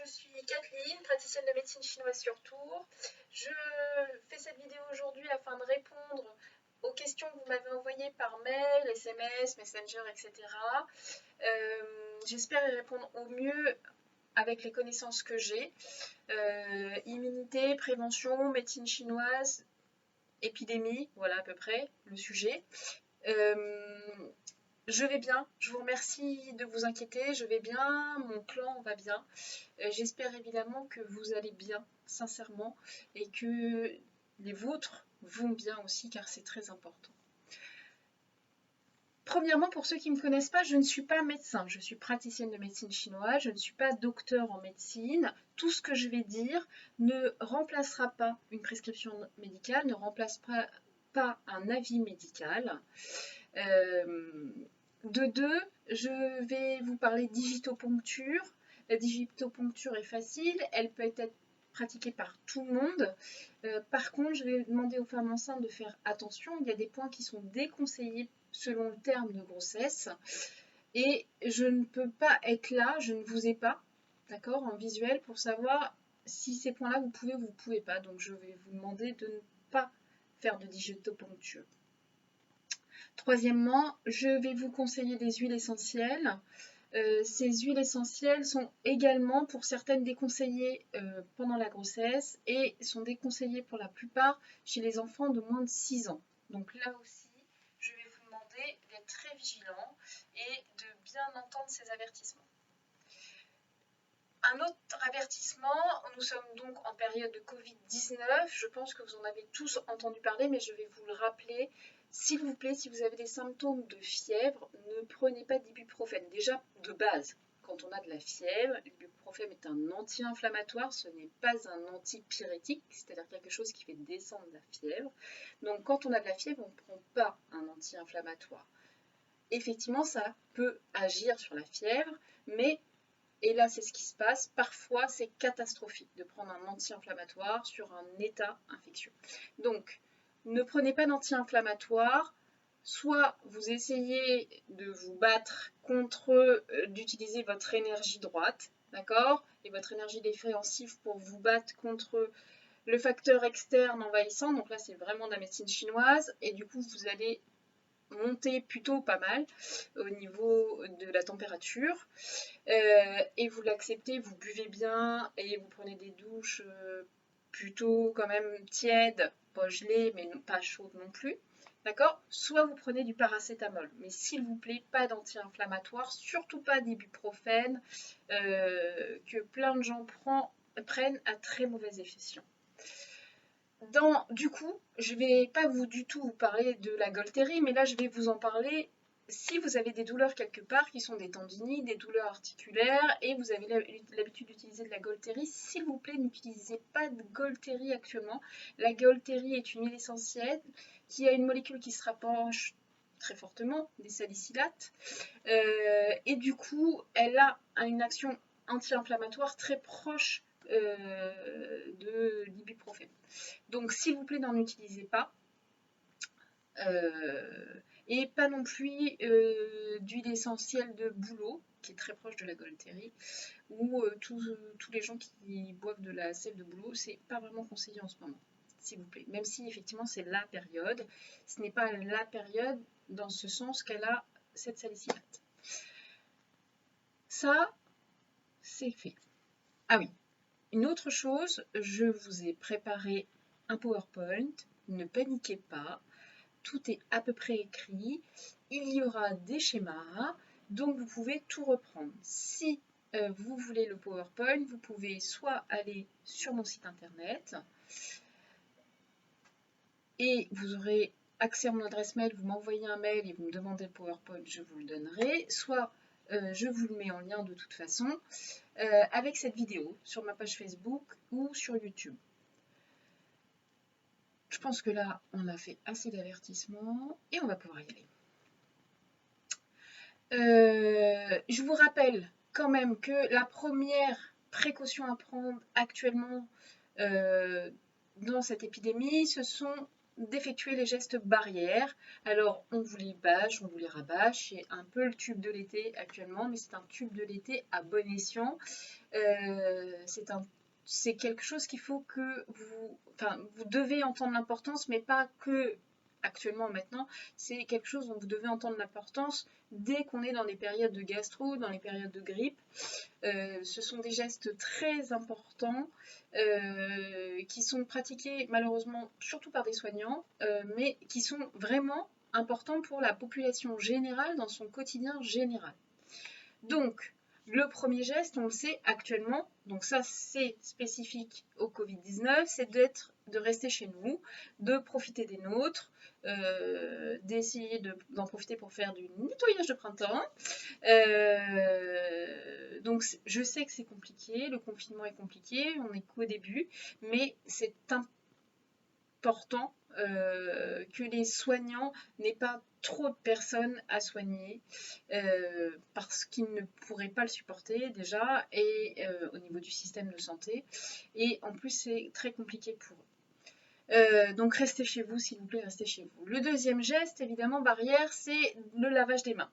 je suis Kathleen, praticienne de médecine chinoise sur Tours. Je fais cette vidéo aujourd'hui afin de répondre aux questions que vous m'avez envoyées par mail, SMS, Messenger, etc. J'espère y répondre au mieux avec les connaissances que j'ai. Immunité, prévention, médecine chinoise, épidémie, voilà à peu près le sujet. Je vais bien, je vous remercie de vous inquiéter, je vais bien, mon clan va bien. J'espère évidemment que vous allez bien, sincèrement, et que les vôtres vont bien aussi, car c'est très important. Premièrement, pour ceux qui ne me connaissent pas, je ne suis pas médecin, je suis praticienne de médecine chinoise, je ne suis pas docteur en médecine. Tout ce que je vais dire ne remplacera pas une prescription médicale, ne remplace pas un avis médical. De deux, je vais vous parler digitoponcture. La digitoponcture est facile, elle peut être pratiquée par tout le monde. Par contre, je vais demander aux femmes enceintes de faire attention. Il y a des points qui sont déconseillés selon le terme de grossesse. Et je ne peux pas être là, je ne vous ai pas, d'accord, en visuel pour savoir si ces points-là vous pouvez ou vous ne pouvez pas. Donc je vais vous demander de ne pas faire de digitoponcture. Troisièmement, je vais vous conseiller des huiles essentielles. Ces huiles essentielles sont également pour certaines déconseillées pendant la grossesse et sont déconseillées pour la plupart chez les enfants de moins de 6 ans. Donc là aussi, je vais vous demander d'être très vigilant et de bien entendre ces avertissements. Un autre avertissement, nous sommes donc en période de Covid-19, je pense que vous en avez tous entendu parler, mais je vais vous le rappeler. S'il vous plaît, si vous avez des symptômes de fièvre, ne prenez pas d'ibuprofène. Déjà, de base, quand on a de la fièvre, l'ibuprofène est un anti-inflammatoire, ce n'est pas un antipyrétique, c'est-à-dire quelque chose qui fait descendre la fièvre. Donc quand on a de la fièvre, on ne prend pas un anti-inflammatoire. Effectivement, ça peut agir sur la fièvre, mais et là, c'est ce qui se passe. Parfois, c'est catastrophique de prendre un anti-inflammatoire sur un état infectieux. Donc, ne prenez pas d'anti-inflammatoire. Soit vous essayez de vous battre contre, d'utiliser votre énergie droite, d'accord, et votre énergie défensive pour vous battre contre le facteur externe envahissant. Donc là, c'est vraiment de la médecine chinoise. Et du coup, vous allez monter plutôt pas mal au niveau de la température et vous l'acceptez, vous buvez bien et vous prenez des douches plutôt quand même tièdes, pas gelées mais pas chaudes non plus, d'accord? Soit vous prenez du paracétamol, mais s'il vous plaît, pas d'anti-inflammatoire, surtout pas d'ibuprofène que plein de gens prennent à très mauvais efficient. Du coup, je ne vais pas du tout vous parler de la Golterie, mais là je vais vous en parler si vous avez des douleurs quelque part qui sont des tendinites, des douleurs articulaires et vous avez l'habitude d'utiliser de la Golterie, s'il vous plaît, n'utilisez pas de Golterie actuellement. La Golterie est une huile essentielle qui a une molécule qui se rapproche très fortement des salicylates et du coup, elle a une action anti-inflammatoire très proche de l'ibuprofène. Donc s'il vous plaît, n'en utilisez pas. Et pas non plus d'huile essentielle de bouleau, qui est très proche de la Golterie, ou tous les gens qui boivent de la sève de bouleau, c'est pas vraiment conseillé en ce moment, s'il vous plaît. Même si effectivement c'est la période, ce n'est pas la période dans ce sens qu'elle a cette salicylate. Ça, c'est fait. Ah oui, une autre chose, je vous ai préparé un PowerPoint, ne paniquez pas, tout est à peu près écrit, il y aura des schémas, donc vous pouvez tout reprendre. Si vous voulez le PowerPoint, vous pouvez soit aller sur mon site internet et vous aurez accès à mon adresse mail, vous m'envoyez un mail et vous me demandez le PowerPoint, je vous le donnerai, soit je vous le mets en lien de toute façon avec cette vidéo sur ma page Facebook ou sur YouTube. Je pense que là, on a fait assez d'avertissements et on va pouvoir y aller. Je vous rappelle quand même que la première précaution à prendre actuellement dans cette épidémie, ce sont d'effectuer les gestes barrières. Alors, on vous les bâche, on vous les rabâche. C'est un peu le tube de l'été actuellement, mais c'est un tube de l'été à bon escient. C'est quelque chose qu'il faut que vous devez entendre l'importance, mais pas que actuellement, maintenant. C'est quelque chose dont vous devez entendre l'importance dès qu'on est dans les périodes de gastro, dans les périodes de grippe. Ce sont des gestes très importants qui sont pratiqués malheureusement surtout par des soignants, mais qui sont vraiment importants pour la population générale dans son quotidien général. Donc, le premier geste, on le sait actuellement, donc ça c'est spécifique au Covid-19, c'est de rester chez nous, de profiter des nôtres, d'essayer d'en profiter pour faire du nettoyage de printemps. Donc je sais que c'est compliqué, le confinement est compliqué, on est qu'au début, mais c'est important que les soignants n'aient pas trop de personnes à soigner parce qu'ils ne pourraient pas le supporter déjà et au niveau du système de santé, et en plus c'est très compliqué pour eux. Donc restez chez vous, s'il vous plaît, restez chez vous. Le deuxième geste, évidemment, barrière, c'est le lavage des mains.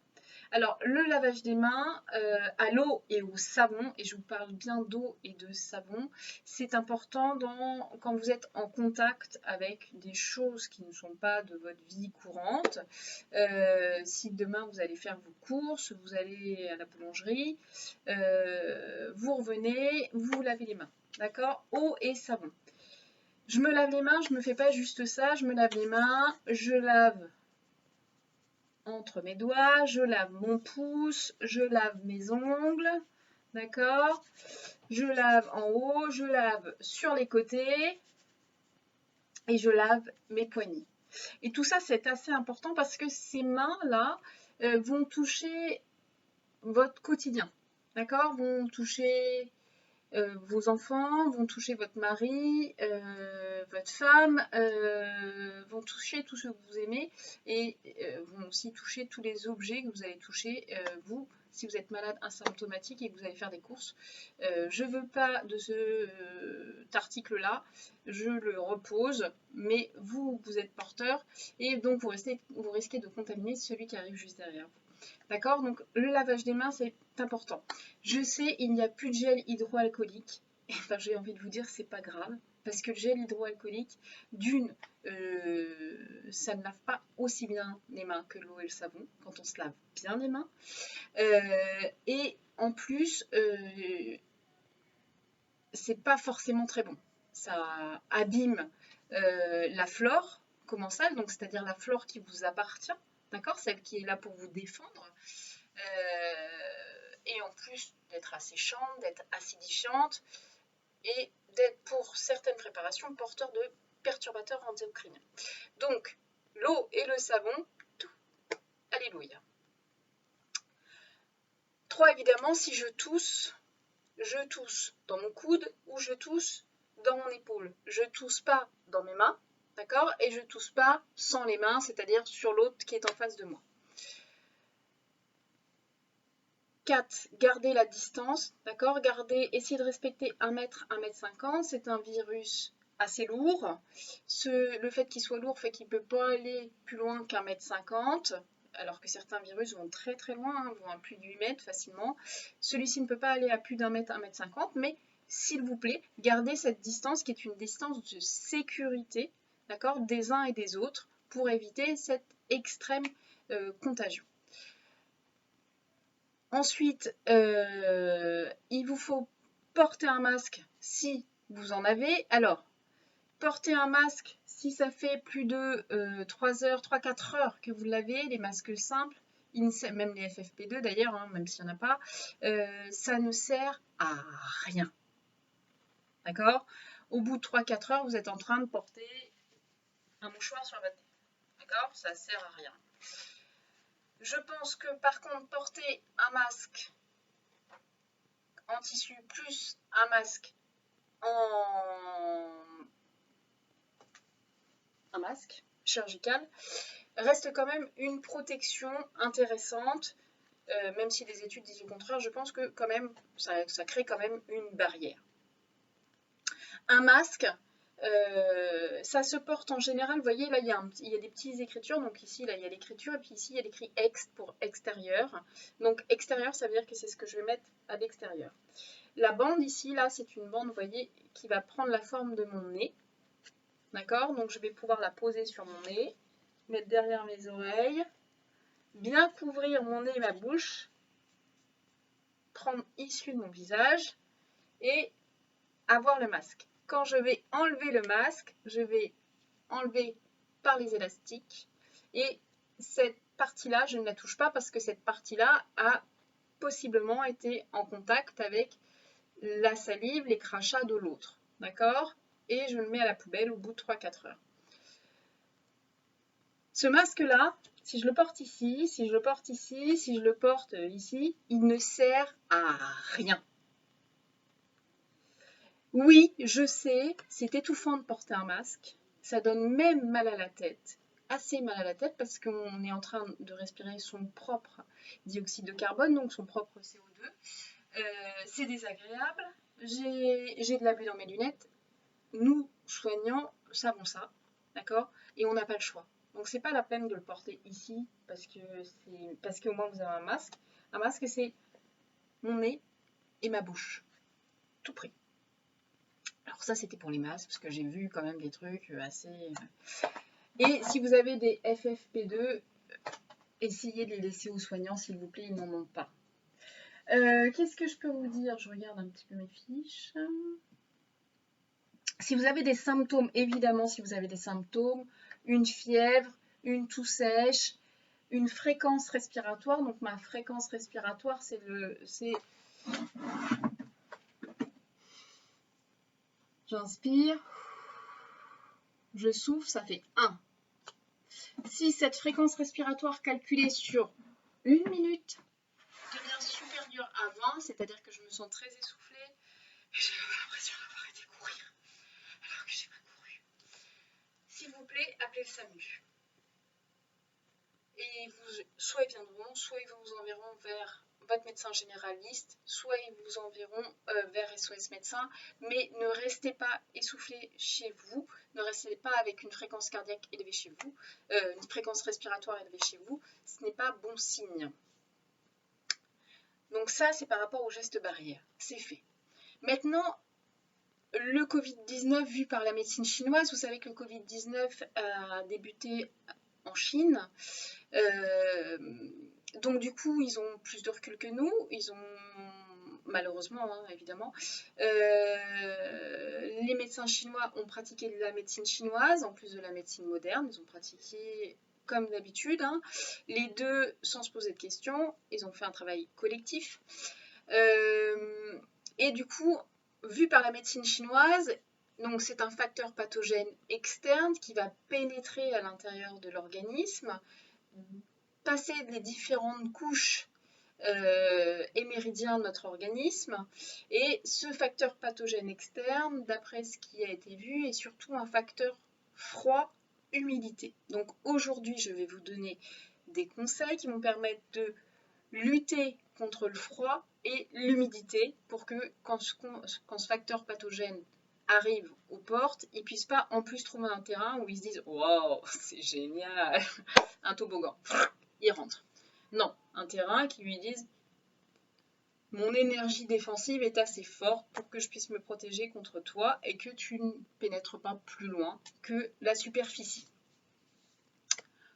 Alors, le lavage des mains à l'eau et au savon, et je vous parle bien d'eau et de savon, c'est important quand vous êtes en contact avec des choses qui ne sont pas de votre vie courante. Si demain vous allez faire vos courses, vous allez à la boulangerie, vous revenez, vous lavez les mains. D'accord? Eau et savon. Je me lave les mains, je ne me fais pas juste ça, je me lave les mains, je lave entre mes doigts, je lave mon pouce, je lave mes ongles, d'accord? Je lave en haut, je lave sur les côtés et je lave mes poignets. Et tout ça, c'est assez important parce que ces mains-là vont toucher votre quotidien, d'accord? Vont toucher vos enfants, vont toucher votre mari, votre femme, vont toucher tous ceux que vous aimez et vont aussi toucher tous les objets que vous allez toucher, vous, si vous êtes malade asymptomatique et que vous allez faire des courses. Je ne veux pas de cet article-là, je le repose, mais vous êtes porteur et donc vous risquez de contaminer celui qui arrive juste derrière vous. D'accord? Donc le lavage des mains, c'est important. Je sais, il n'y a plus de gel hydroalcoolique. Enfin, j'ai envie de vous dire, c'est pas grave. Parce que le gel hydroalcoolique, d'une, ça ne lave pas aussi bien les mains que l'eau et le savon, quand on se lave bien les mains. Et en plus, c'est pas forcément très bon. Ça abîme la flore commensale, donc c'est-à-dire la flore qui vous appartient, d'accord, celle qui est là pour vous défendre, et en plus d'être asséchante, d'être acidifiante, et d'être pour certaines préparations porteurs de perturbateurs endocriniens. Donc l'eau et le savon, tout, alléluia. 3, évidemment, si je tousse dans mon coude ou je tousse dans mon épaule. Je tousse pas dans mes mains, d'accord? Et je tousse pas sans les mains, c'est-à-dire sur l'autre qui est en face de moi. 4, garder la distance, d'accord? Essayez de respecter 1 mètre, 1 mètre 50. C'est un virus assez lourd. Le fait qu'il soit lourd fait qu'il ne peut pas aller plus loin qu'1 mètre 50. Alors que certains virus vont très très loin, hein, vont à plus de 8 mètres facilement. Celui-ci ne peut pas aller à plus d'1 mètre, 1 mètre 50, mais s'il vous plaît, gardez cette distance qui est une distance de sécurité, d'accord, des uns et des autres, pour éviter cette extrême contagion. Ensuite, il vous faut porter un masque si vous en avez. Alors, porter un masque si ça fait plus de 3-4 heures que vous l'avez, les masques simples, même les FFP2 d'ailleurs, hein, même s'il n'y en a pas, ça ne sert à rien. D'accord? Au bout de 3-4 heures, vous êtes en train de porter un mouchoir sur votre nez. D'accord? Ça ne sert à rien. Je pense que par contre, porter un masque en tissu plus un masque un masque chirurgical reste quand même une protection intéressante, même si les études disent le contraire. Je pense que quand même ça crée quand même une barrière. Un masque, Ça se porte en général, vous voyez, là, il y a des petites écritures. Donc ici, là, il y a l'écriture. Et puis ici, il y a l'écrit ex pour extérieur. Donc extérieur, ça veut dire que c'est ce que je vais mettre à l'extérieur. La bande ici, là, c'est une bande, vous voyez, qui va prendre la forme de mon nez. D'accord? Donc je vais pouvoir la poser sur mon nez, mettre derrière mes oreilles, bien couvrir mon nez et ma bouche, prendre issu de mon visage et avoir le masque. Quand je vais enlever le masque, je vais enlever par les élastiques et cette partie-là, je ne la touche pas parce que cette partie-là a possiblement été en contact avec la salive, les crachats de l'autre. D'accord? Et je le mets à la poubelle au bout de 3-4 heures. Ce masque-là, si je le porte ici, si je le porte ici, si je le porte ici, il ne sert à rien. Oui, je sais, c'est étouffant de porter un masque. Ça donne même mal à la tête, assez mal à la tête parce qu'on est en train de respirer son propre dioxyde de carbone, donc son propre CO2. C'est désagréable. J'ai de la buée dans mes lunettes. Nous, soignants, savons ça, d'accord? Et on n'a pas le choix. Donc c'est pas la peine de le porter ici parce qu'au moins vous avez un masque. Un masque, c'est mon nez et ma bouche, tout pris. Alors ça, c'était pour les masques parce que j'ai vu quand même des trucs assez. Et si vous avez des FFP2, essayez de les laisser aux soignants, s'il vous plaît, ils n'en ont pas. Qu'est-ce que je peux vous dire? Je regarde un petit peu mes fiches. Si vous avez des symptômes, évidemment, si vous avez des symptômes, une fièvre, une toux sèche, une fréquence respiratoire. Donc ma fréquence respiratoire, c'est j'inspire, je souffle, ça fait 1. Si cette fréquence respiratoire calculée sur 1 minute devient supérieure à 20, c'est-à-dire que je me sens très essoufflée, et j'ai l'impression d'avoir été courir, alors que j'ai pas couru. S'il vous plaît, appelez le SAMU. Et soit ils viendront, soit ils vous enverront vers votre médecin généraliste, soit ils vous enverront vers SOS médecin, mais ne restez pas essoufflé chez vous, ne restez pas avec une fréquence cardiaque élevée chez vous, une fréquence respiratoire élevée chez vous, ce n'est pas bon signe. Donc ça, c'est par rapport aux gestes barrières, c'est fait. Maintenant, le Covid-19 vu par la médecine chinoise, vous savez que le Covid-19 a débuté en Chine. Donc du coup, ils ont plus de recul que nous. Ils ont, malheureusement, hein, évidemment, les médecins chinois ont pratiqué de la médecine chinoise, en plus de la médecine moderne. Ils ont pratiqué comme d'habitude, hein, les deux sans se poser de questions. Ils ont fait un travail collectif. Et du coup, vu par la médecine chinoise, donc c'est un facteur pathogène externe qui va pénétrer à l'intérieur de l'organisme, passer les différentes couches et méridiens de notre organisme. Et ce facteur pathogène externe, d'après ce qui a été vu, est surtout un facteur froid, humidité. Donc aujourd'hui, je vais vous donner des conseils qui vont permettre de lutter contre le froid et l'humidité pour que quand ce facteur pathogène arrive aux portes, ils ne puissent pas en plus trouver un terrain où ils se disent « Wow, c'est génial, un toboggan ». Ils rentrent. Non, un terrain qui lui dise « Mon énergie défensive est assez forte pour que je puisse me protéger contre toi et que tu ne pénètres pas plus loin que la superficie ».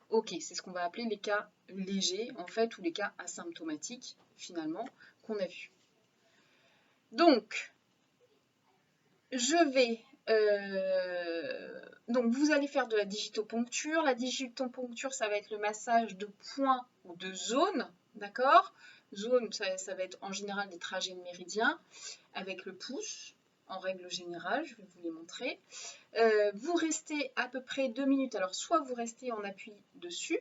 Ok, c'est ce qu'on va appeler les cas légers, en fait, ou les cas asymptomatiques, finalement, qu'on a vus. Donc, donc, vous allez faire de la digitoponcture. La digitoponcture, ça va être le massage de points ou de zones, d'accord? Zone, ça va être en général des trajets méridiens avec le pouce, en règle générale, je vais vous les montrer. Vous restez à peu près 2 minutes. Alors, soit vous restez en appui dessus,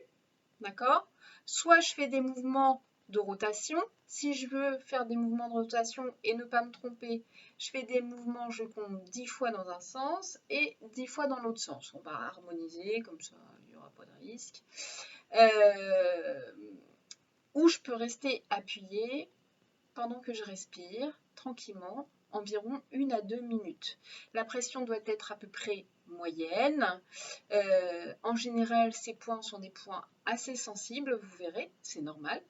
d'accord? Soit je fais des mouvements de rotation. Si je veux faire des mouvements de rotation et ne pas me tromper, je fais des mouvements, je compte 10 fois dans un sens et 10 fois dans l'autre sens. On va harmoniser, comme ça il n'y aura pas de risque. Ou je peux rester appuyée pendant que je respire tranquillement, environ 1 à 2 minutes. La pression doit être à peu près moyenne. En général, ces points sont des points assez sensibles, vous verrez, c'est normal.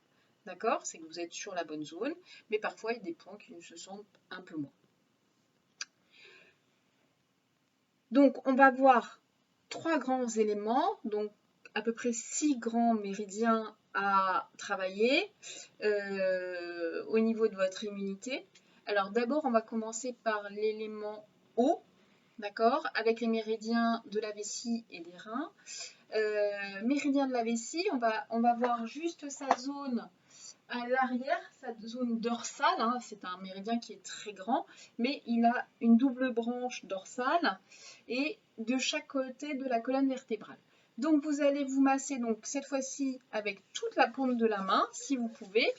D'accord? C'est que vous êtes sur la bonne zone, mais parfois il y a des points qui se sentent un peu moins. Donc, on va voir 3 grands éléments, donc à peu près 6 grands méridiens à travailler au niveau de votre immunité. Alors d'abord, on va commencer par l'élément eau, d'accord, avec les méridiens de la vessie et des reins. Méridien de la vessie, on va voir juste sa zone à l'arrière, sa zone dorsale, hein, c'est un méridien qui est très grand, mais il a une double branche dorsale et de chaque côté de la colonne vertébrale. Donc vous allez vous masser donc cette fois-ci avec toute la paume de la main, si vous pouvez.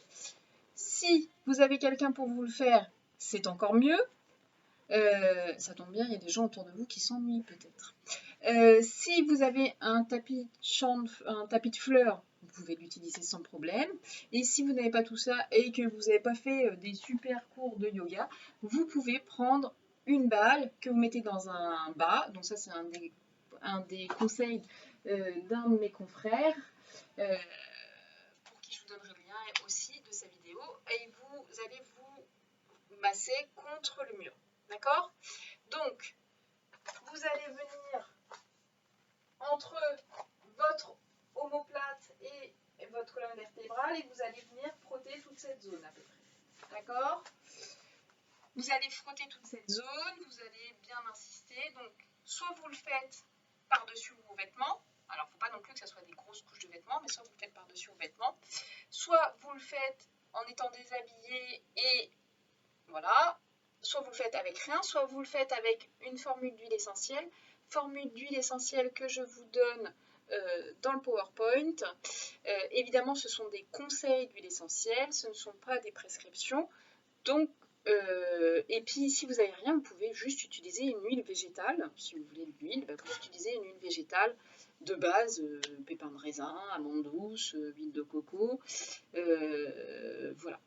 Si vous avez quelqu'un pour vous le faire, c'est encore mieux. Ça tombe bien, il y a des gens autour de vous qui s'ennuient peut-être. Si vous avez un tapis de fleurs, vous pouvez l'utiliser sans problème. Et si vous n'avez pas tout ça et que vous n'avez pas fait des super cours de yoga, vous pouvez prendre une balle que vous mettez dans un bas. Donc ça, c'est un des conseils d'un de mes confrères, pour qui je vous donnerai le lien aussi de sa vidéo. Et vous allez vous masser contre le mur. D'accord? Donc, vous allez venir entre votre omoplate et votre colonne vertébrale et vous allez venir frotter toute cette zone à peu près. D'accord? Vous allez frotter toute cette zone, vous allez bien insister. Donc, soit vous le faites par-dessus vos vêtements. Alors, il ne faut pas non plus que ce soit des grosses couches de vêtements, mais soit vous le faites par-dessus vos vêtements. Soit vous le faites en étant déshabillé et voilà. Soit vous le faites avec rien, soit vous le faites avec une formule d'huile essentielle. Formule d'huile essentielle que je vous donne dans le PowerPoint. Évidemment, ce sont des conseils d'huile essentielle, ce ne sont pas des prescriptions. Donc, et puis, si vous n'avez rien, vous pouvez juste utiliser une huile végétale. Si vous voulez de l'huile, vous utilisez une huile végétale de base, pépins de raisin, amandes douces, huile de coco. Voilà.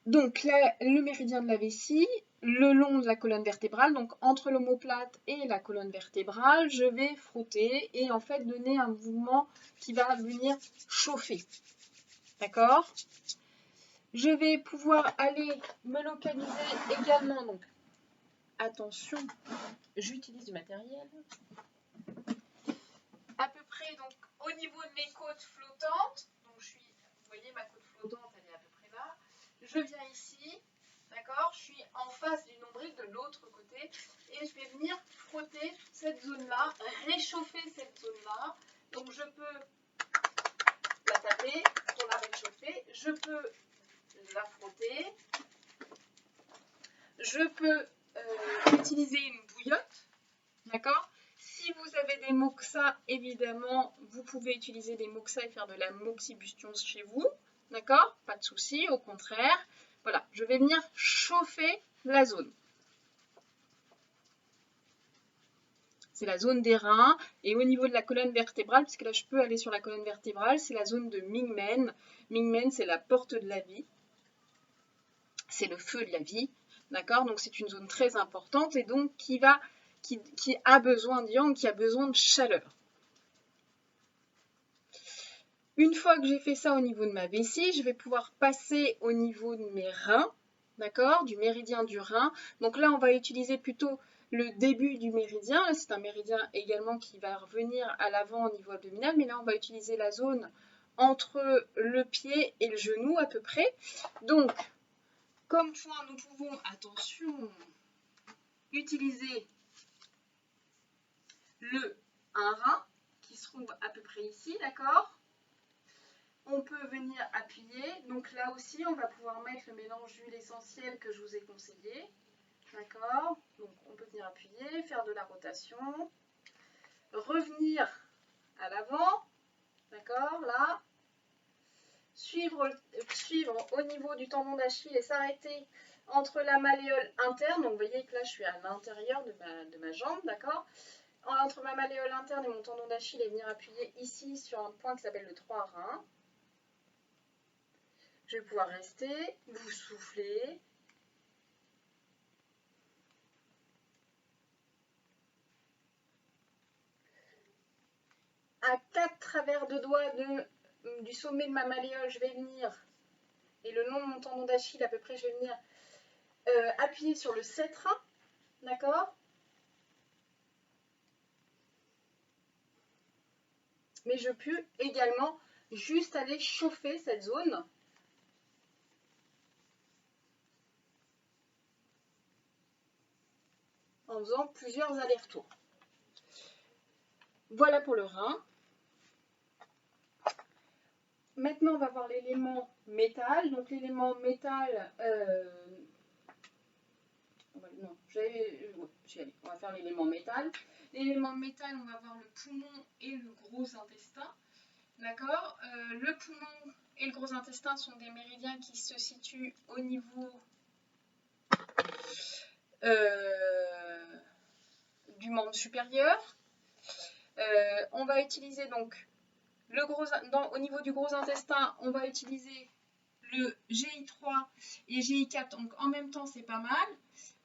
Donc là, le méridien de la vessie, le long de la colonne vertébrale, donc entre l'omoplate et la colonne vertébrale, je vais frotter et en fait donner un mouvement qui va venir chauffer. D'accord? Je vais pouvoir aller me localiser également, donc attention, j'utilise du matériel. À peu près donc au niveau de mes côtes flottantes, donc vous voyez ma côte flottante, elle est à peu près là. Je viens ici, d'accord, je suis en face du nombril de l'autre côté et je vais venir frotter cette zone-là, réchauffer cette zone-là. Donc je peux la taper pour la réchauffer, je peux la frotter, je peux utiliser une bouillotte, d'accord. Si vous avez des moxas, évidemment, vous pouvez utiliser des moxas et faire de la moxibustion chez vous, d'accord, pas de souci, au contraire. Voilà, je vais venir chauffer la zone. C'est la zone des reins. Et au niveau de la colonne vertébrale, puisque là je peux aller sur la colonne vertébrale, c'est la zone de Mingmen. Mingmen, c'est la porte de la vie. C'est le feu de la vie. D'accord? Donc c'est une zone très importante et donc qui a besoin de yang, qui a besoin de chaleur. Une fois que j'ai fait ça au niveau de ma vessie, je vais pouvoir passer au niveau de mes reins, d'accord, du méridien du rein. Donc là, on va utiliser plutôt le début du méridien. C'est un méridien également qui va revenir à l'avant au niveau abdominal, mais là, on va utiliser la zone entre le pied et le genou à peu près. Donc, comme point, nous pouvons, attention, utiliser un rein qui se trouve à peu près ici, d'accord? On peut venir appuyer, donc là aussi on va pouvoir mettre le mélange d'huile essentielle que je vous ai conseillé, d'accord? Donc on peut venir appuyer, faire de la rotation, revenir à l'avant, d'accord, là, suivre au niveau du tendon d'Achille et s'arrêter entre la malléole interne, donc vous voyez que là je suis à l'intérieur de ma jambe, d'accord? Entre ma malléole interne et mon tendon d'Achille et venir appuyer ici sur un point qui s'appelle le 3 reins. Je vais pouvoir rester, vous souffler. À 4 travers de doigts du sommet de ma malléole, je vais venir, et le long de mon tendon d'Achille à peu près, je vais venir appuyer sur le cètre, d'accord? Mais je peux également juste aller chauffer cette zone. En faisant plusieurs allers-retours. Voilà pour le rein. Maintenant, on va voir l'élément métal. Donc, l'élément métal... non, on va faire l'élément métal. L'élément métal, on va voir le poumon et le gros intestin. D'accord, le poumon et le gros intestin sont des méridiens qui se situent au niveau du membre supérieur. On va utiliser donc au niveau du gros intestin, on va utiliser le GI3 et GI4, donc en même temps c'est pas mal.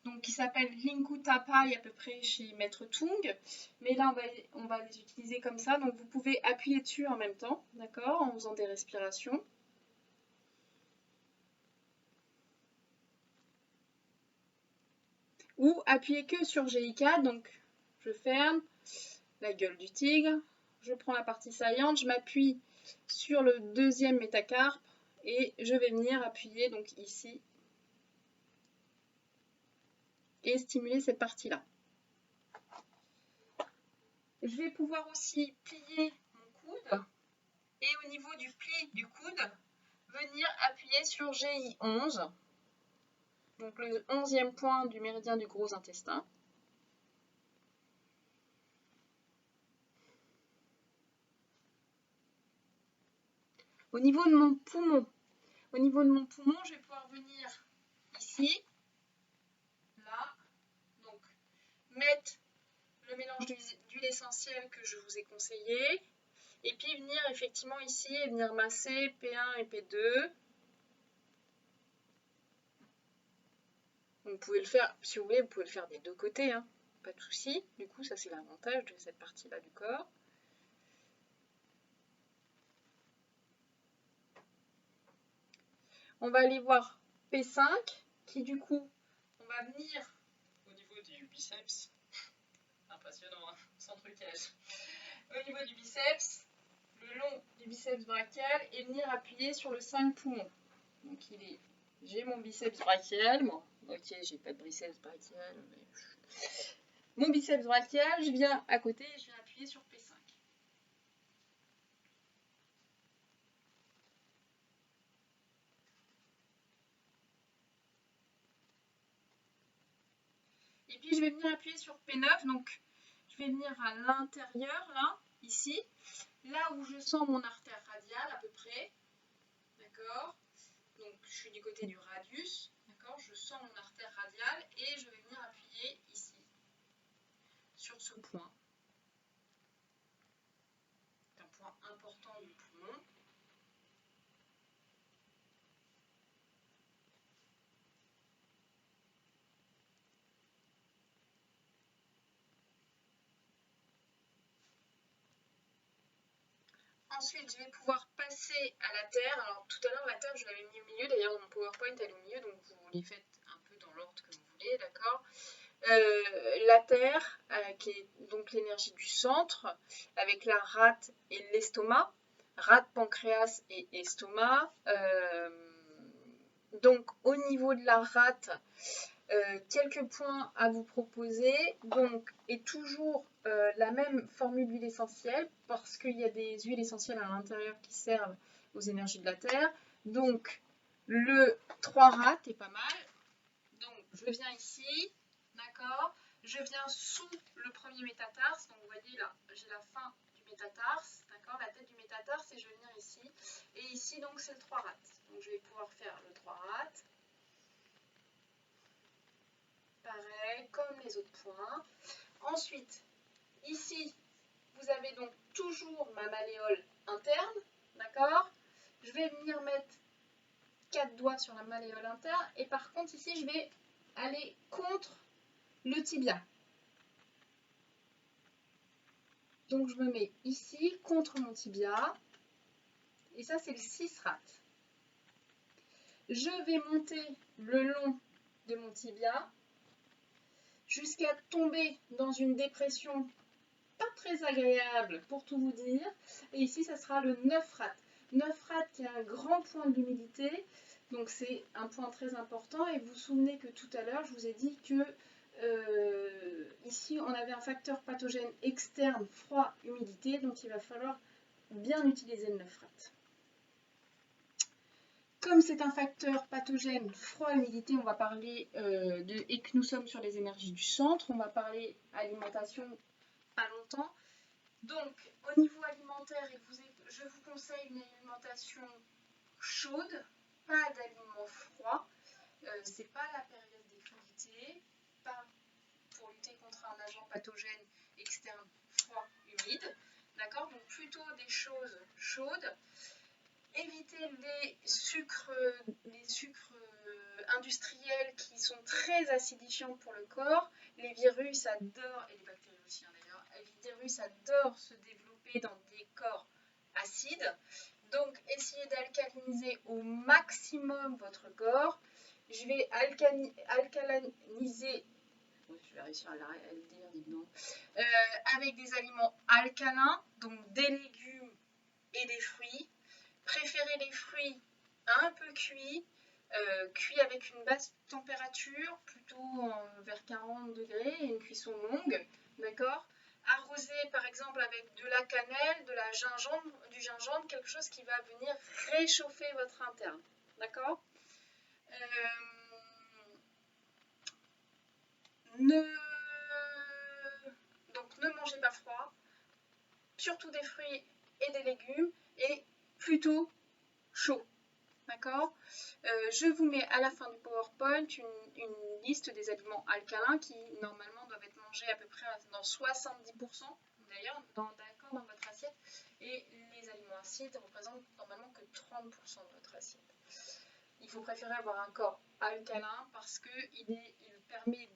Donc qui s'appelle Linkutapai à peu près chez Maître Tung. Mais là on va les utiliser comme ça. Donc vous pouvez appuyer dessus en même temps, d'accord, en faisant des respirations. Ou appuyer que sur GI4, donc je ferme la gueule du tigre, je prends la partie saillante, je m'appuie sur le deuxième métacarpe et je vais venir appuyer donc ici et stimuler cette partie-là. Je vais pouvoir aussi plier mon coude et au niveau du pli du coude, venir appuyer sur GI11, donc le 11e point du méridien du gros intestin. Au niveau de mon poumon, je vais pouvoir venir ici, là, donc mettre le mélange d'huile essentielle que je vous ai conseillé, et puis venir effectivement ici et venir masser P1 et P2. Vous pouvez le faire, si vous voulez, vous pouvez le faire des deux côtés, hein, pas de souci. Du coup, ça c'est l'avantage de cette partie-là du corps. On va aller voir P5, qui du coup, on va venir au niveau du biceps. Impressionnant, hein, sans trucage. Au niveau du biceps, le long du biceps brachial, et venir appuyer sur le 5 poumons. Donc j'ai mon biceps brachial, bon, ok, j'ai pas de biceps brachial, mais... Mon biceps brachial, je viens à côté et je viens appuyer sur P5. Et puis je vais venir appuyer sur P9, donc je vais venir à l'intérieur, là, ici, là où je sens mon artère radiale à peu près, d'accord? Donc je suis du côté du radius, d'accord? Je sens mon artère radiale et je vais venir appuyer ici, sur ce point. C'est un point important du poumon. Ensuite, je vais pouvoir passer à la terre. Alors, tout à l'heure, la terre, je l'avais mis au milieu. D'ailleurs, dans mon PowerPoint, elle est au milieu. Donc, vous les faites un peu dans l'ordre que vous voulez, d'accord? La terre, qui est donc l'énergie du centre, avec la rate et l'estomac. Rate, pancréas et estomac. Donc, au niveau de la rate, quelques points à vous proposer. Donc, et toujours la même formule d'huile essentielle, parce qu'il y a des huiles essentielles à l'intérieur qui servent aux énergies de la terre. Donc, le 3 rate est pas mal. Donc, je viens ici, d'accord? Je viens sous le premier métatarse. Donc, vous voyez là, j'ai la fin du métatarse, d'accord? La tête du métatarse, et je vais venir ici. Et ici, donc, c'est le 3 rate. Donc, je vais pouvoir faire le 3 rate. Pareil, comme les autres points. Ensuite, ici, vous avez donc toujours ma malléole interne, d'accord? Je vais venir mettre 4 doigts sur la malléole interne. Et par contre, ici, je vais aller contre le tibia. Donc, je me mets ici, contre mon tibia. Et ça, c'est le 6 rat. Je vais monter le long de mon tibia jusqu'à tomber dans une dépression pas très agréable pour tout vous dire. Et ici, ça sera le 9 rat. 9 rat qui a un grand point de l'humidité. Donc, c'est un point très important. Et vous vous souvenez que tout à l'heure, je vous ai dit que ici, on avait un facteur pathogène externe, froid, humidité. Donc, il va falloir bien utiliser le 9 rat. Comme c'est un facteur pathogène froid-humidité, on va parler et que nous sommes sur les énergies du centre, on va parler alimentation pas longtemps. Donc, au niveau alimentaire, je vous conseille une alimentation chaude, pas d'aliments froids. C'est pas la période des crudités, pas pour lutter contre un agent pathogène externe froid, humide. D'accord? Donc, plutôt des choses chaudes. Éviter les sucres industriels qui sont très acidifiants pour le corps. Les virus adorent, et les bactéries aussi d'ailleurs, les virus adorent se développer dans des corps acides. Donc, essayez d'alcaliniser au maximum votre corps. Je vais alcaliniser, je vais réussir à le dire, dites donc, avec des aliments alcalins, donc des légumes et des fruits. Préférez les fruits un peu cuits, cuits avec une basse température, plutôt vers 40 degrés, et une cuisson longue, d'accord? Arroser par exemple avec de la cannelle, du gingembre, quelque chose qui va venir réchauffer votre interne, d'accord? Donc ne mangez pas froid, surtout des fruits et des légumes, et plutôt chaud. D'accord? Je vous mets à la fin du PowerPoint une liste des aliments alcalins qui normalement doivent être mangés à peu près dans 70% d'ailleurs dans votre assiette, et les aliments acides représentent normalement que 30% de votre assiette. Il faut préférer avoir un corps alcalin parce qu'il permet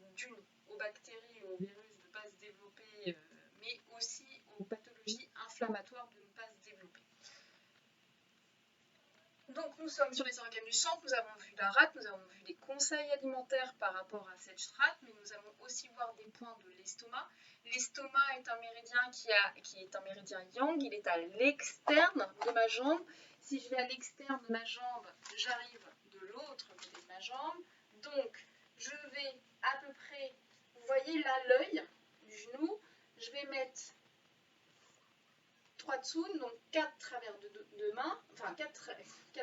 aux bactéries et aux virus de ne pas se développer, mais aussi aux pathologies inflammatoires de ne pas se développer. Donc nous sommes sur les organes du centre, nous avons vu la rate, nous avons vu des conseils alimentaires par rapport à cette strate, mais nous allons aussi voir des points de l'estomac. L'estomac est un méridien qui est un méridien yang, il est à l'externe de ma jambe. Si je vais à l'externe de ma jambe, j'arrive de l'autre côté de ma jambe. Donc je vais à peu près, vous voyez là l'œil du genou, je vais mettre 3 tsun, donc 4 travers de main, enfin 4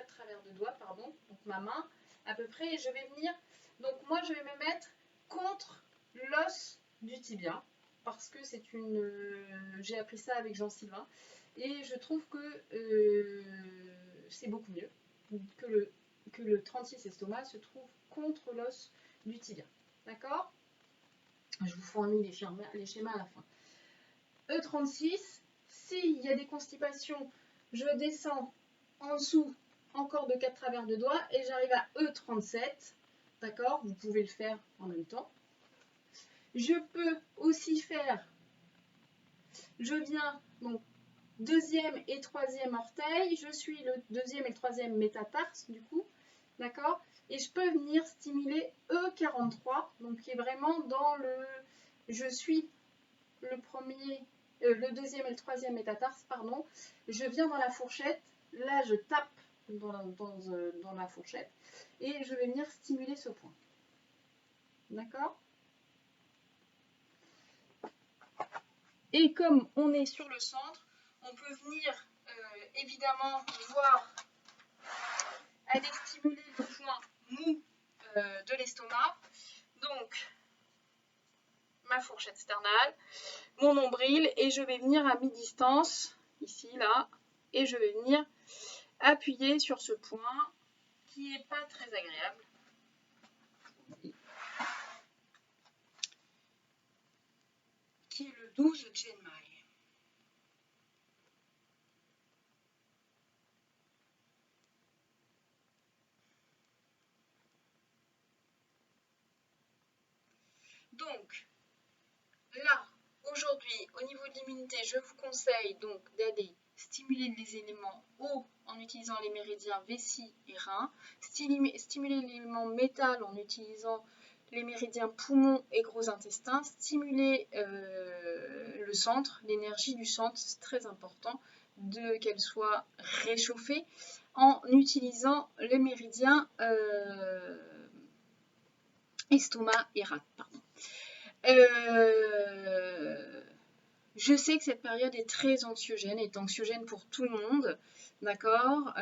travers de doigts, pardon, donc ma main à peu près, et je vais venir, donc moi je vais me mettre contre l'os du tibia, parce que c'est j'ai appris ça avec Jean-Sylvain, et je trouve que c'est beaucoup mieux que le 36 estomac se trouve contre l'os du tibia, d'accord? Je vous fournis les schémas à la fin. E36, s'il y a des constipations, je descends en dessous encore de 4 travers de doigts et j'arrive à E37. D'accord? Vous pouvez le faire en même temps. Je peux aussi faire, je viens, donc, deuxième et troisième orteil, je suis le deuxième et le troisième métatarse, du coup. D'accord? Et je peux venir stimuler E43, donc qui est vraiment dans je suis le premier, le deuxième et le troisième métatarse, pardon, je viens dans la fourchette, là je tape dans la fourchette, et je vais venir stimuler ce point. D'accord? Et comme on est sur le centre, on peut venir évidemment voir aller stimuler le point mou de l'estomac. Donc, ma fourchette sternale, mon nombril, et je vais venir à mi-distance, ici, là, et je vais venir appuyer sur ce point qui n'est pas très agréable. Qui est le 12 Genmai. Donc, là, aujourd'hui, au niveau de l'immunité, je vous conseille donc d'aller stimuler les éléments eau en utilisant les méridiens vessie et rein, stimuler l'élément métal en utilisant les méridiens poumon et gros intestin, stimuler le centre, l'énergie du centre, c'est très important qu'elle soit réchauffée en utilisant les méridiens estomac et rate. Je sais que cette période est très anxiogène, est anxiogène pour tout le monde, d'accord,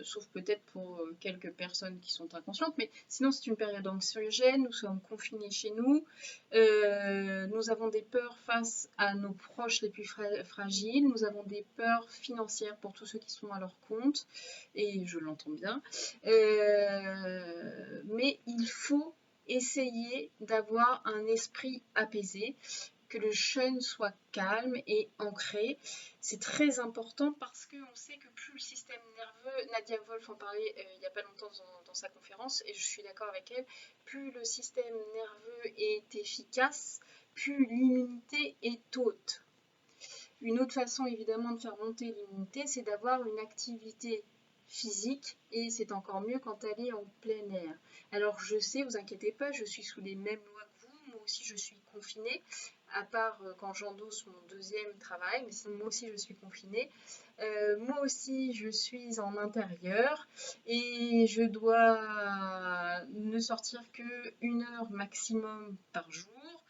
sauf peut-être pour quelques personnes qui sont inconscientes, mais sinon c'est une période anxiogène, nous sommes confinés chez nous, nous avons des peurs face à nos proches les plus fragiles, nous avons des peurs financières pour tous ceux qui sont à leur compte, et je l'entends bien, mais il faut essayer d'avoir un esprit apaisé, que le jeûne soit calme et ancré. C'est très important parce qu'on sait que plus le système nerveux, Nadia Wolf en parlait il n'y a pas longtemps dans sa conférence, et je suis d'accord avec elle, plus le système nerveux est efficace, plus l'immunité est haute. Une autre façon évidemment de faire monter l'immunité, c'est d'avoir une activité physique, et c'est encore mieux quand elle est en plein air. Alors je sais, vous inquiétez pas, je suis sous les mêmes lois que vous, moi aussi je suis confinée, à part quand j'endosse mon deuxième travail, mais sinon moi aussi je suis confinée. Moi aussi je suis en intérieur et je dois ne sortir que 1 heure maximum par jour.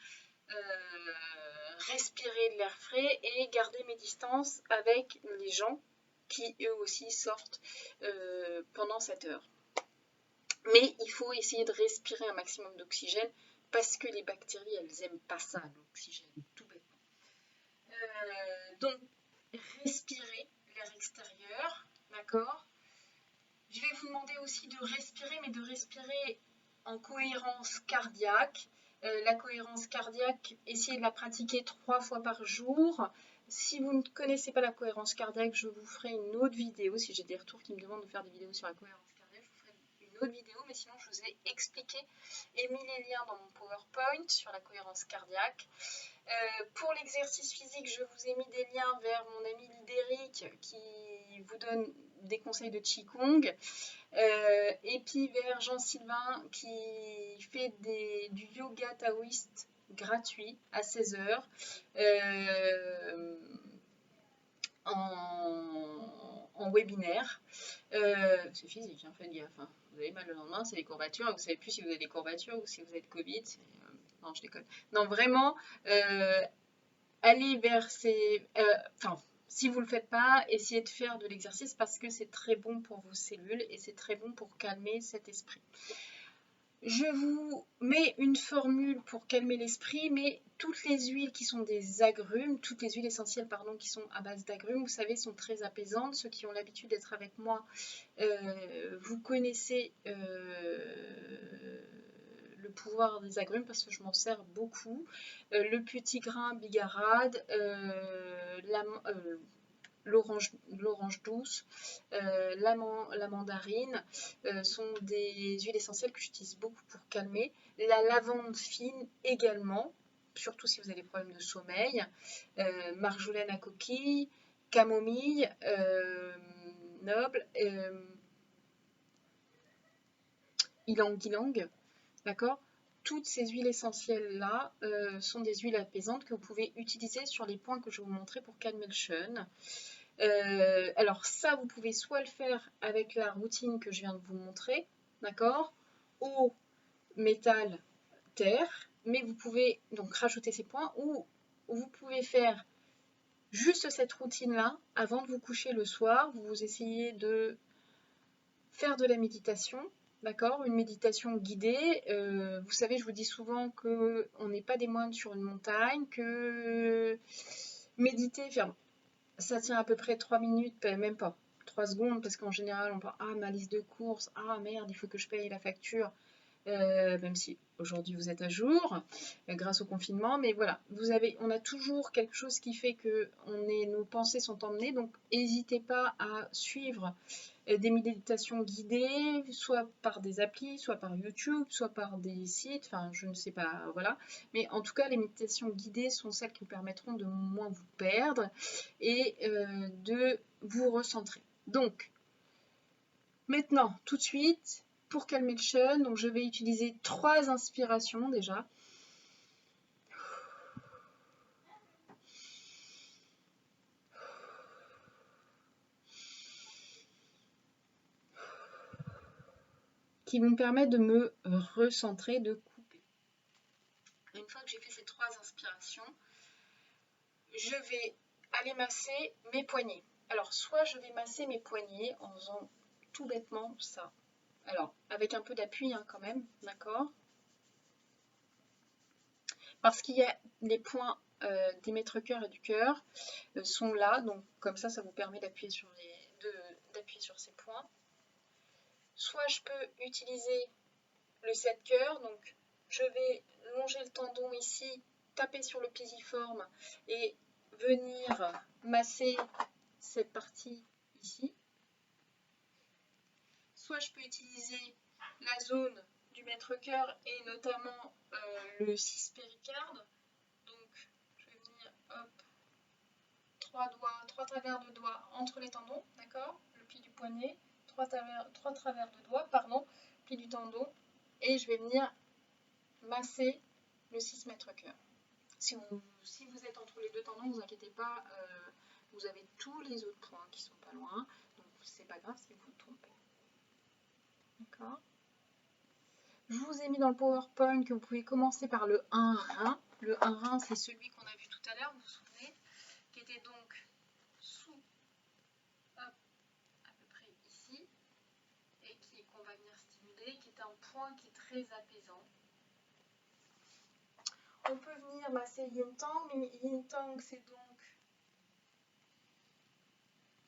Respirer de l'air frais et garder mes distances avec les gens qui eux aussi sortent pendant cette heure. Mais il faut essayer de respirer un maximum d'oxygène parce que les bactéries, elles n'aiment pas ça, l'oxygène, tout bêtement. Donc, respirer l'air extérieur, d'accord? Je vais vous demander aussi de respirer, mais de respirer en cohérence cardiaque. La cohérence cardiaque, essayez de la pratiquer 3 fois par jour. Si vous ne connaissez pas la cohérence cardiaque, je vous ferai une autre vidéo. Si j'ai des retours qui me demandent de faire des vidéos sur la cohérence cardiaque, je vous ferai une autre vidéo. Mais sinon, je vous ai expliqué et mis les liens dans mon PowerPoint sur la cohérence cardiaque. Pour l'exercice physique, je vous ai mis des liens vers mon ami Lidéric qui vous donne des conseils de Qigong. Et puis vers Jean-Sylvain qui fait du yoga taoïste gratuit à 16h en webinaire. C'est physique, hein, faites gaffe. Hein. Vous avez mal le lendemain, c'est les courbatures. Vous ne savez plus si vous avez des courbatures ou si vous êtes Covid. Non, je déconne. Non, vraiment, allez vers ces... si vous ne le faites pas, essayez de faire de l'exercice parce que c'est très bon pour vos cellules et c'est très bon pour calmer cet esprit. Je vous mets une formule pour calmer l'esprit, mais toutes les huiles qui sont des agrumes, toutes les huiles essentielles pardon, qui sont à base d'agrumes, vous savez, sont très apaisantes. Ceux qui ont l'habitude d'être avec moi, vous connaissez le pouvoir des agrumes parce que je m'en sers beaucoup. Le petit grain bigarade, l'orange douce, la mandarine sont des huiles essentielles que j'utilise beaucoup pour calmer. La lavande fine également, surtout si vous avez des problèmes de sommeil. Marjolaine à coquille, camomille, noble, ylang-ylang, d'accord? Toutes ces huiles essentielles-là sont des huiles apaisantes que vous pouvez utiliser sur les points que je vais vous montrer pour calmer le jeûne. Alors ça, vous pouvez soit le faire avec la routine que je viens de vous montrer, d'accord? Eau, métal, terre, mais vous pouvez donc rajouter ces points, ou vous pouvez faire juste cette routine-là avant de vous coucher le soir. Vous essayez de faire de la méditation, d'accord? Une méditation guidée. Vous savez, je vous dis souvent qu'on n'est pas des moines sur une montagne, que méditer, ça tient à peu près 3 minutes, même pas 3 secondes, parce qu'en général, on parle « Ah, ma liste de courses, ah merde, il faut que je paye la facture ». même si aujourd'hui vous êtes à jour grâce au confinement, mais voilà, on a toujours quelque chose qui fait que nos pensées sont emmenées, donc n'hésitez pas à suivre des méditations guidées, soit par des applis, soit par YouTube, soit par des sites, enfin je ne sais pas, voilà. Mais en tout cas, les méditations guidées sont celles qui vous permettront de moins vous perdre et de vous recentrer. Donc, maintenant, tout de suite, pour calmer le chun, donc je vais utiliser 3 inspirations déjà. Qui vont me permettre de me recentrer, de couper. Une fois que j'ai fait ces 3 inspirations, je vais aller masser mes poignets. Alors, soit je vais masser mes poignets en faisant tout bêtement ça. Alors, avec un peu d'appui hein, quand même, d'accord? Parce qu'il y a les points des maîtres-cœurs et du cœur sont là, donc comme ça vous permet d'appuyer sur, sur ces points. Soit je peux utiliser le 7 cœurs, donc je vais longer le tendon ici, taper sur le pisiforme et venir masser cette partie ici. Soit je peux utiliser la zone du maître-cœur et notamment le 6 péricarde. Donc je vais venir, hop, 3 travers de doigts entre les tendons, d'accord? Le pli du poignet, 3 travers de doigts, pardon, pli du tendon, et je vais venir masser le 6 mètres-cœur. Si vous êtes entre les deux tendons, ne vous inquiétez pas, vous avez tous les autres points qui sont pas loin, donc c'est pas grave si vous vous trompez. D'accord? Je vous ai mis dans le PowerPoint que vous pouvez commencer par le 1 rein. Le 1 rein, c'est celui qu'on a vu tout à l'heure, vous vous souvenez, qui était donc sous, hop, à peu près ici, et qu'on va venir stimuler, qui est un point qui est très apaisant. On peut venir masser Yin Tang, mais Yin Tang c'est donc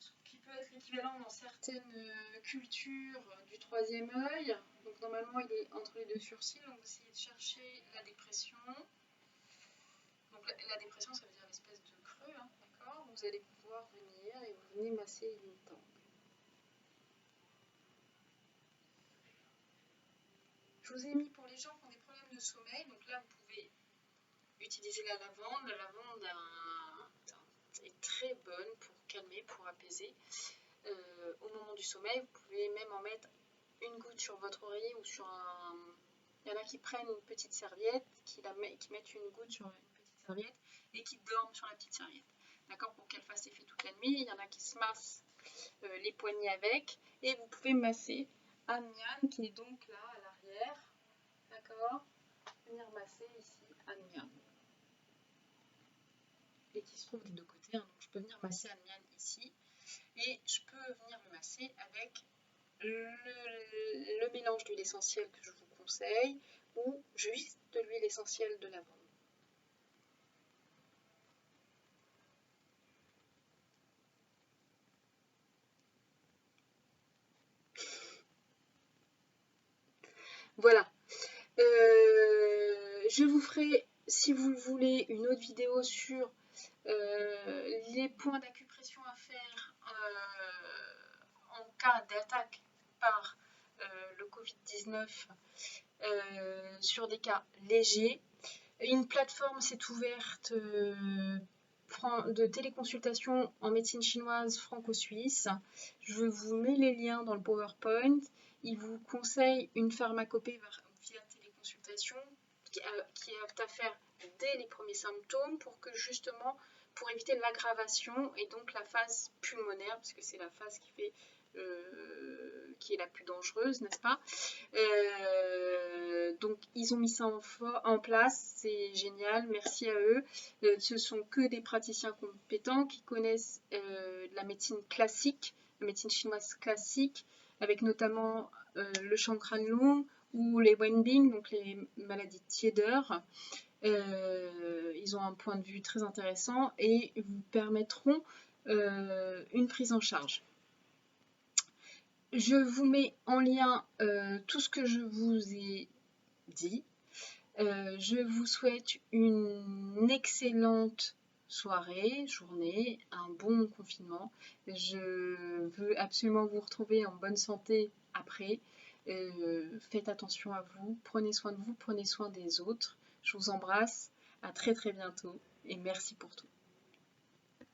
ce qui peut être l'équivalent dans certaines cultures du troisième œil. Donc normalement il est entre les deux sourcils, donc vous essayez de chercher la dépression. Donc la dépression ça veut dire l'espèce de creux, hein, d'accord? Vous allez pouvoir venir et vous venez masser Yin Tang. Je vous ai mis pour les gens qui ont des problèmes de sommeil, donc là vous pouvez utiliser la lavande. La lavande est très bonne pour calmer, pour apaiser. Au moment du sommeil, vous pouvez même en mettre une goutte sur votre oreiller ou sur un... Il y en a qui prennent une petite serviette, qui mettent une goutte sur une petite serviette et qui dorment sur la petite serviette. D'accord? Pour qu'elle fasse effet toute la nuit. Il y en a qui se massent les poignets avec. Et vous pouvez masser Annyan qui est donc là à l'arrière. D'accord? Venir masser ici Annyan. Et qui se trouve des deux côtés. Hein. Donc je peux venir masser Annyan ici. Et je peux venir le masser avec le mélange d'huile essentielle que je vous conseille ou juste de l'huile essentielle de lavande. Voilà. Je vous ferai, si vous le voulez, une autre vidéo sur les points d'acupression à faire en cas d'attaque par le Covid-19 sur des cas légers. Une plateforme s'est ouverte de téléconsultation en médecine chinoise franco-suisse. Je vous mets les liens dans le PowerPoint. Il vous conseille une pharmacopée via téléconsultation qui est apte à faire dès les premiers symptômes pour que justement pour éviter l'aggravation et donc la phase pulmonaire, parce que c'est la phase qui est la plus dangereuse, n'est-ce pas? Donc ils ont mis ça en place, c'est génial, merci à eux. Ce sont que des praticiens compétents qui connaissent la médecine classique, la médecine chinoise classique, avec notamment le Shangran-Lung ou les Wenbing, donc les maladies de tiédeur. Ils ont un point de vue très intéressant et vous permettront une prise en charge. Je vous mets en lien tout ce que je vous ai dit. Je vous souhaite une excellente soirée, journée, un bon confinement. Je veux absolument vous retrouver en bonne santé après. Faites attention à vous, prenez soin de vous, prenez soin des autres. Je vous embrasse, à très très bientôt et merci pour tout.